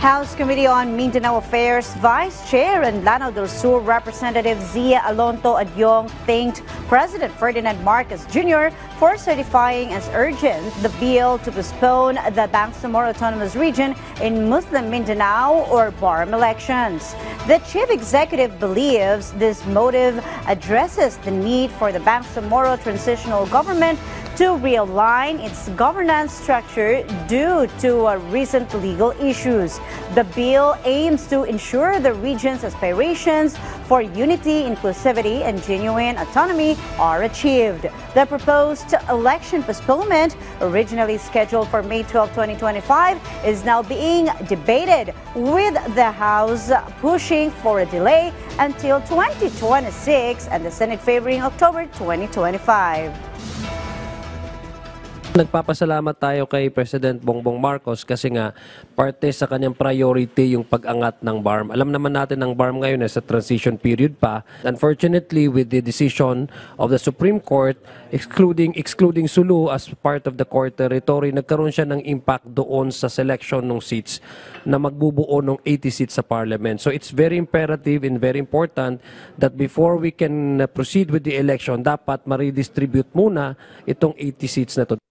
House Committee on Mindanao Affairs Vice Chair and Lanao del Sur Representative Zia Alonto Adyong thanked President Ferdinand Marcos Jr. for certifying as urgent the bill to postpone the Bangsamoro Autonomous Region in Muslim Mindanao or BARM elections. The chief executive believes this motive addresses the need for the Bangsamoro transitional government to realign its governance structure due to recent legal issues. The bill aims to ensure the region's aspirations for unity, inclusivity, and genuine autonomy are achieved. The proposed election postponement, originally scheduled for May 12, 2025, is now being debated, with the House pushing for a delay until 2026 and the Senate favoring October 2025. Nagpapasalamat tayo kay President Bongbong Marcos kasi nga parte sa kanyang priority yung pag-angat ng BARM. Alam naman natin ang BARM ngayon ay sa transition period pa. Unfortunately, with the decision of the Supreme Court excluding Sulu as part of the court territory, nagkaroon siya ng impact doon sa selection ng seats na magbubuo ng 80 seats sa Parliament. So it's very imperative and very important that before we can proceed with the election, dapat ma-redistribute muna itong 80 seats na to.